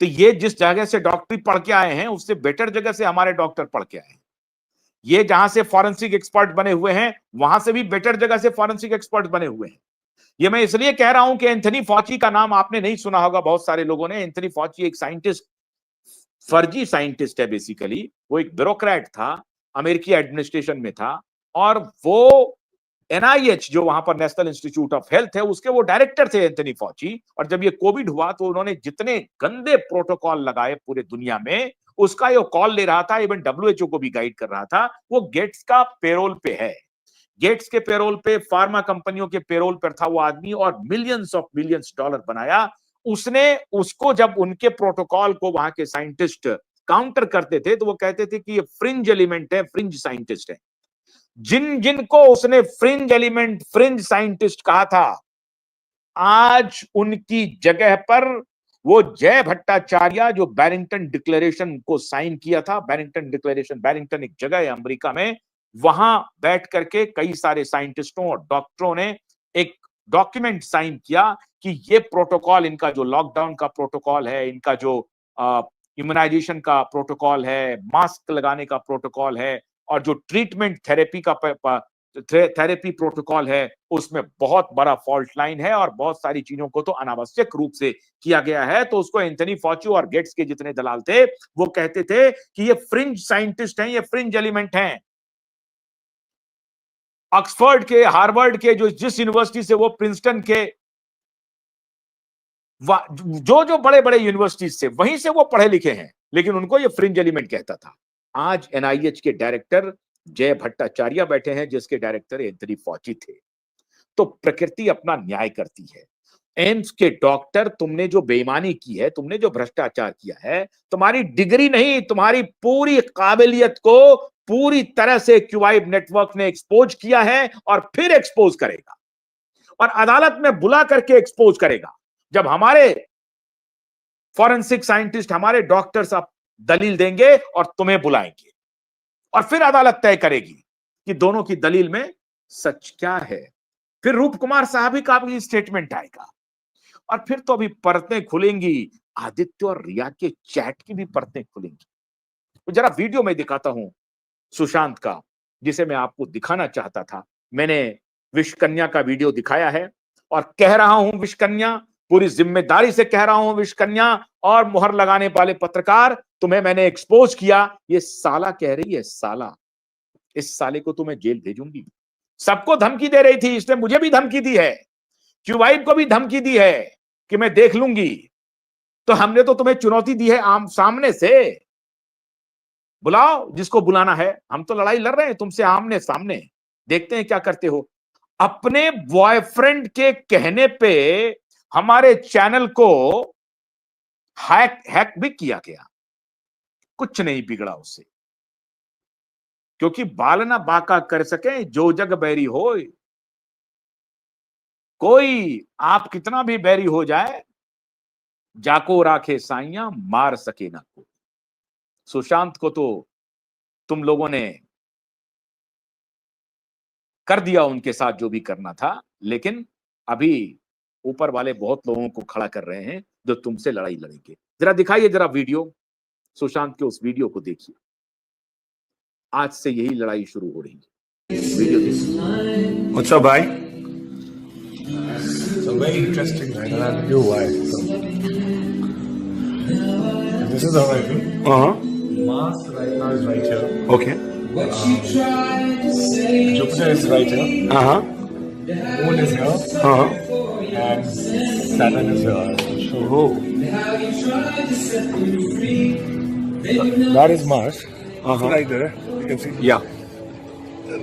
तो ये जिस जगह से डॉक्टरी पढ़ के आए हैं उससे बेटर जगह से हमारे डॉक्टर पढ़ के आए हैं। ये जहां से फॉरेंसिक एक्सपर्ट बने हुए हैं वहां से भी बेटर जगह से फॉरेंसिक एक्सपर्ट बने हुए हैं। ये मैं इसलिए कह रहा हूं कि एंथनी फॉची का नाम आपने नहीं सुना होगा बहुत सारे लोगों ने। एंथनी फॉची एक साइंटिस्ट, फर्जी साइंटिस्ट है बेसिकली। वो एक ब्यूरोक्रेट था, अमेरिकी एडमिनिस्ट्रेशन में था, और वो एनआईएच जो वहां पर नेशनल इंस्टीट्यूट ऑफ हेल्थ है उसके वो डायरेक्टर थे एंथनी फॉची। और जब ये कोविड हुआ तो उन्होंने जितने गंदे प्रोटोकॉल लगाए पूरे दुनिया में, उसका ये कॉल ले रहा था, इवन डब्ल्यूएचओ को भी गाइड कर रहा था। वो गेट्स का पेरोल पे है, गेट्स के पेरोल पे, फार्मा कंपनियों के पेरोल पर था वो आदमी, और मिलियंस ऑफ मिलियंस डॉलर बनाया उसने। उसको जब उनके प्रोटोकॉल को वहां के साइंटिस्ट काउंटर करते थे तो वो कहते थे कि ये फ्रिंज एलिमेंट है, फ्रिंज साइंटिस्ट है। जिन जिनको उसने फ्रिंज एलिमेंट, फ्रिंज साइंटिस्ट कहा था, आज उनकी जगह पर वो जय भट्टाचार्य जो बैरिंगटन डिक्लेरेशन को साइन किया था, बैरिंगटन डिक्लेरेशन, बैरिंगटन एक जगह है अमेरिका में, वहां बैठ करके कई सारे साइंटिस्टों और डॉक्टरों ने एक डॉक्यूमेंट साइन किया कि ये प्रोटोकॉल, इनका जो लॉकडाउन का प्रोटोकॉल है, इनका जो इम्यूनाइजेशन का प्रोटोकॉल है, मास्क लगाने का प्रोटोकॉल है, और जो ट्रीटमेंट थेरेपी का थेरेपी प्रोटोकॉल है, उसमें बहुत बड़ा फॉल्ट लाइन है और बहुत सारी चीजों को तो अनावश्यक रूप से किया गया है। तो उसको एंथनी फॉची और गेट्स के जितने दलाल थे वो कहते थे कि ये फ्रिंज साइंटिस्ट हैं, ये फ्रिंज एलिमेंट हैं। ऑक्सफोर्ड के, हार्वर्ड के, जो जिस यूनिवर्सिटी से वो, प्रिंसटन के, जो जो बड़े बड़े यूनिवर्सिटीज से, वहीं से वो पढ़े लिखे हैं, लेकिन उनको ये फ्रिंज एलिमेंट कहता था। आज एनआईएच के डायरेक्टर जय भट्टाचार्य बैठे हैं जिसके डायरेक्टर एंथनी फॉची थे। तो प्रकृति अपना न्याय करती है। एम्स के डॉक्टर, तुमने जो बेईमानी की है, तुमने जो भ्रष्टाचार किया है, तुम्हारी डिग्री नहीं, तुम्हारी पूरी काबिलियत को पूरी तरह से क्यूआइब नेटवर्क ने एक्सपोज किया है और फिर एक्सपोज करेगा, और अदालत में बुला करके एक्सपोज करेगा। जब हमारे फॉरेंसिक साइंटिस्ट, हमारे डॉक्टर्स आप दलील देंगे और तुम्हें बुलाएंगे, और फिर अदालत तय करेगी कि दोनों की दलील में सच क्या है। फिर रूप कुमार साहब का भी स्टेटमेंट आएगा, और फिर तो अभी परतें खुलेंगी, आदित्य और रिया के चैट की भी परतें खुलेंगी। तो जरा वीडियो में दिखाता हूं सुशांत का, जिसे मैं आपको दिखाना चाहता था। मैंने विश्वकन्या का वीडियो दिखाया है और कह रहा हूं, विश्वकन्या, पूरी जिम्मेदारी से कह रहा हूं, विश्वकन्या और मुहर लगाने वाले पत्रकार, तुम्हें मैंने एक्सपोज किया। ये साला कह रही है, साला, इस साले को तो मैं जेल भेजूंगी। सबको धमकी दे रही थी, इसने मुझे भी धमकी दी है, क्यूबाइब को भी धमकी दी है कि मैं देख लूंगी। तो हमने तो तुम्हें चुनौती दी है आम सामने से, बुलाओ जिसको बुलाना है। हम तो लड़ाई लड़ रहे हैं तुमसे आमने सामने, देखते हैं क्या करते हो। अपने बॉयफ्रेंड के कहने पे हमारे चैनल को हैक भी किया गया, कुछ नहीं बिगड़ा उससे, क्योंकि बाल ना बाका कर सके जो जग बैरी हो। कोई आप कितना भी बैरी हो जाए, जाको राखे साइया मार सके ना कोई। सुशांत को तो तुम लोगों ने कर दिया उनके साथ जो भी करना था, लेकिन अभी ऊपर वाले बहुत लोगों को खड़ा कर रहे हैं जो तुमसे लड़ाई लड़ेंगे। जरा दिखाइए, जरा वीडियो, सुशांत के उस वीडियो को देखिए। आज से यही लड़ाई शुरू हो रही है। वीडियो देखिए। What's up, bhai? So very interesting, right? And I'll tell you why. So, this is how I feel. Mars right now is right here. Okay. Jupiter is right here. Moon is here. And Saturn is here. Oh. That is Mars. Right there. You can see. Yeah.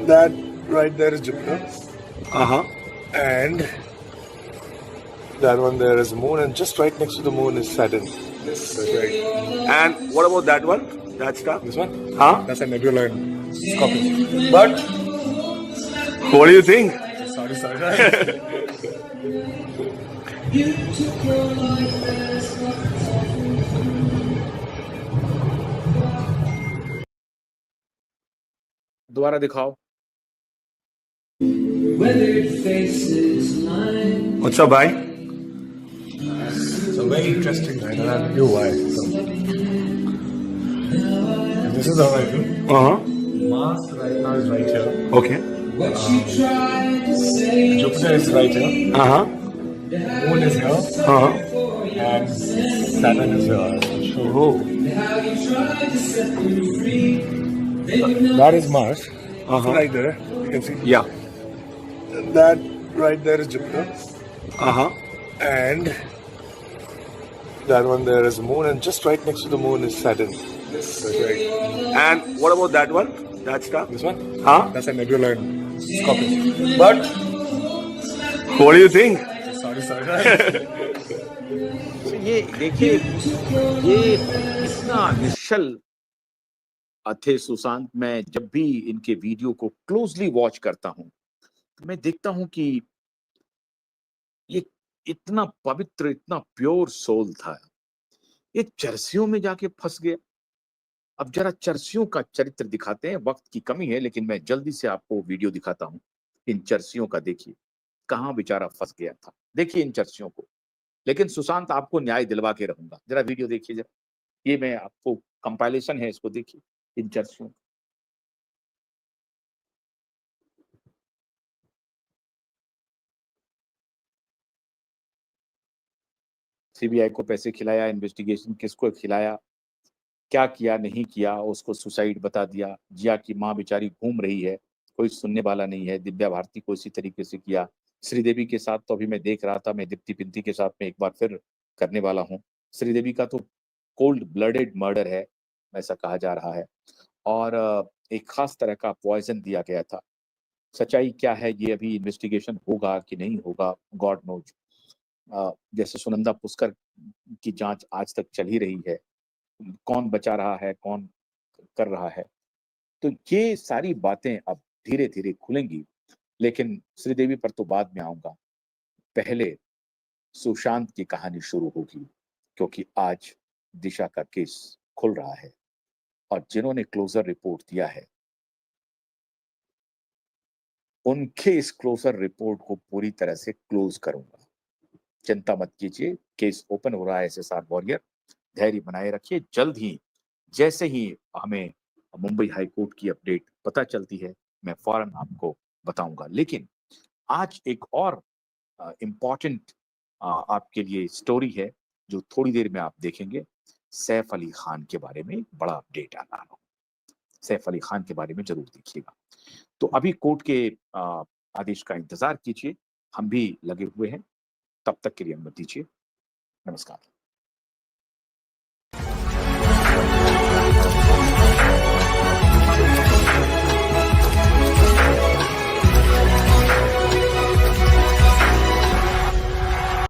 That right there is Jupiter. And that one there is Moon, and just right next to the Moon is Saturn. That's right. And what about that one? That star? This one? Huh? That's a nebula in Scorpio. But What do you think? sorry. दोबारा दिखाओ। What's up, bhai? So very interesting, right? And I'll tell you why. So, this is how I do. Mars right now is right here. Okay. Jupiter is right here. Moon is here. And Saturn is here. Oh. That is Mars. Right there. You can see. Yeah. That right there is Jupiter. And that one there is the moon, and just right next to the moon is Saturn. That's right. And what about that one? That star? This one? Huh? That's a nebula in Scorpio. But What do you think? sorry. ये देखिए, ये इतना निश्चल थे सुशांत। मैं जब भी इनके video को क्लोजली वॉच करता हूं तो मैं देखता हूं कि ये इतना पवित्र, इतना प्योर सोल था। ये चर्सियों में जाके फंस गया। अब जरा चर्सियों का चरित्र दिखाते हैं। वक्त की कमी है, लेकिन मैं जल्दी से आपको वीडियो दिखाता हूं। इन चर्सियों का देखिए कहां बेचारा फंस गया था। देखिए इन चर्सियों को। लेकिन सुशांत, आपको न्याय दिलवा के रहूंगा। जरा वीडियो देखिए जरा। ये मैं आपको कंपाइलेशन है, इसको देखिए इन चर्सियों। सीबीआई को पैसे खिलाया, इन्वेस्टिगेशन किसको खिलाया, क्या किया नहीं किया, उसको सुसाइड बता दिया। जिया की माँ बेचारी घूम रही है, कोई सुनने वाला नहीं है। दिव्या भारती को इसी तरीके से किया। श्रीदेवी के साथ तो अभी मैं देख रहा था, मैं दीप्ति पिंती के साथ में एक बार फिर करने वाला हूँ। श्रीदेवी का तो कोल्ड ब्लडेड मर्डर है, ऐसा कहा जा रहा है। और एक खास तरह का पॉइजन दिया गया था। सच्चाई क्या है ये अभी इन्वेस्टिगेशन होगा कि नहीं होगा, गॉड नोज। जैसे सुनंदा पुष्कर की जांच आज तक चल ही रही है। कौन बचा रहा है, कौन कर रहा है, तो ये सारी बातें अब धीरे धीरे खुलेंगी। लेकिन श्रीदेवी पर तो बाद में आऊंगा। पहले सुशांत की कहानी शुरू होगी, क्योंकि आज दिशा का केस खुल रहा है और जिन्होंने क्लोजर रिपोर्ट दिया है उनके इस क्लोजर रिपोर्ट को पूरी तरह से क्लोज करूंगा। चिंता मत कीजिए, केस ओपन हो रहा है। एसएसआर वॉरियर, धैर्य बनाए रखिए। जल्द ही जैसे ही हमें मुंबई हाई कोर्ट की अपडेट पता चलती है, मैं फौरन आपको बताऊंगा। लेकिन आज एक और इम्पॉर्टेंट आपके लिए स्टोरी है जो थोड़ी देर में आप देखेंगे। सैफ अली खान के बारे में बड़ा अपडेट आ रहा है। सैफ अली खान के बारे में जरूर देखिएगा। तो अभी कोर्ट के आदेश का इंतजार कीजिए। हम भी लगे हुए हैं। तब तक के लिए अनुमति दीजिए। नमस्कार।